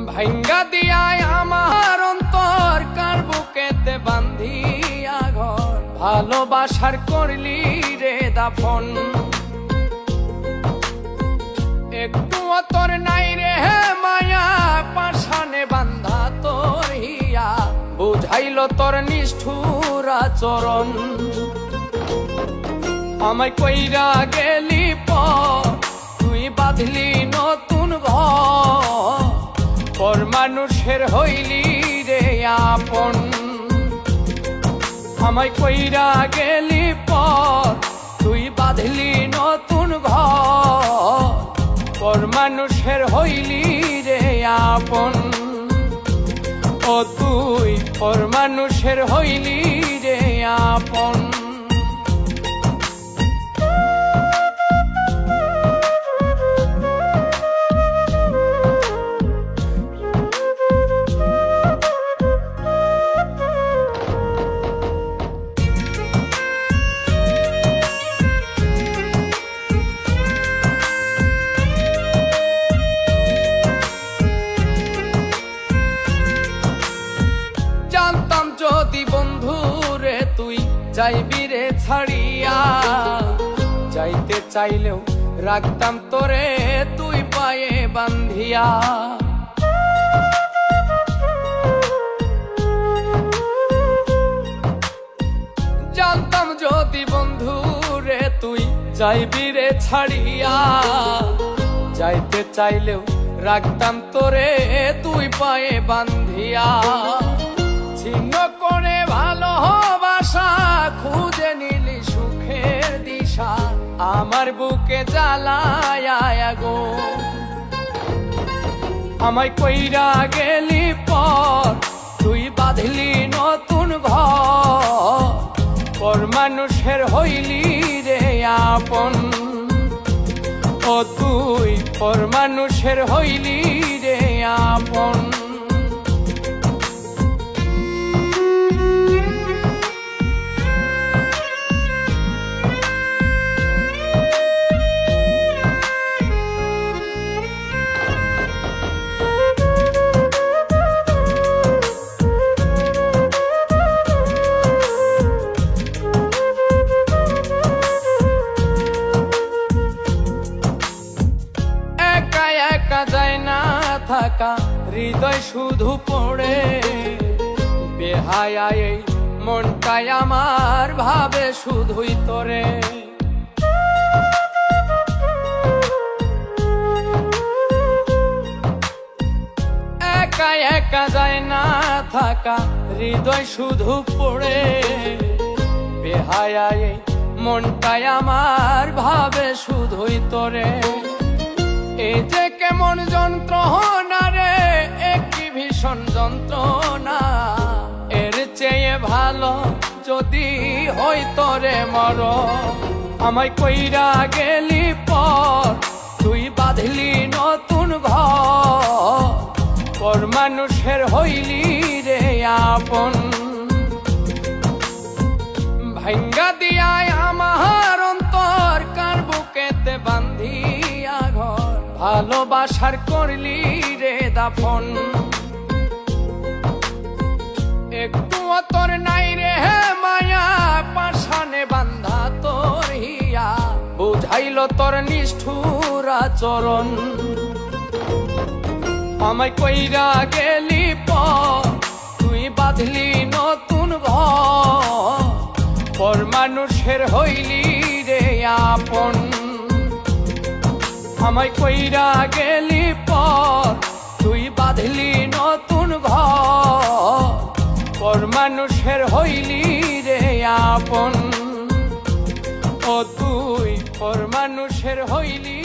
ভাঙ্গা দিয়ায় আমার অন্তর কার বুকেতে বান্ধিয়া ঘর ভালোবাসার করলি রে দাফন। একটু তোর নাই রে মায়া পাশানে বান্ধা তোর হিয়া বুঝাইল তোর নিষ্ঠুর আচরণ। আমায় কইরা গেলি পর তুই বাঁধলি নতুন ঘর পর মানুষের হইলি রে আপন। আমায় কইরা গেলি পর তুই বাঁধলি নতুন ঘর পর মানুষের হইলি রে আপন। ও তুই পর মানুষের হইলি রে আপন। জানতাম যদি বন্ধু রে তুই যাইবি রে ছাড়িয়া, যাইতে চাইলেও রাখতাম তোরে তুই পায়ে বান্ধিয়া। জানতাম যদি বন্ধু রে তুই যাইবি রে ছাড়িয়া, যাইতে চাইলেও রাখতাম তোরে তুই পায়ে বান্ধিয়া। ছিন্ন করে ভালোবাসা খুঁজে নিলি সুখের দিশা আমার বুকে জ্বালায় গো। আমায় কইরা গেলি পর তুই বাঁধলি নতুন ঘর পর মানুষের হইলি রে আপন। ও তুই পর মানুষের হইলি রে আপন। যায় না থাকা হৃদয় শুধু পড়ে বেহায়া এই মনটাই আমার ভাবে শুধুই তোরে। একা একা যায় না থাকা হৃদয় শুধু পড়ে বেহায়া এই মনটাই আমার ভাবে শুধুই তোরে। এই যে কেমন যন্ত্রণা রে একই ভীষণ যন্ত্রণা, এর চেয়ে ভালো যদি হইতো রে মর। আমায় কইরা গেলি পর তুই বাঁধলি নতুন ঘর পর মানুষের হইলি রে আপন। ভাঙ্গা দিয়ায় আমার অন্তর কার বুকেতে বান্ধিয়া ঘর ভালোবাসার করলি রে দাফন। একটু তোর নাই রে মায়া পাশানে বান্ধা তোর হিয়া বুঝাইল তোর নিষ্ঠুর আচরণ। আমায় কইরা গেলি পর তুই বাঁধলি নতুন ঘর পর মানুষের হইলি রে আপন। আমায় কইরা গেলি পর তুই বাঁধলি নতুন ঘর পর মানুষের হইলি রে আপন। ও তুই পর মানুষের হইলি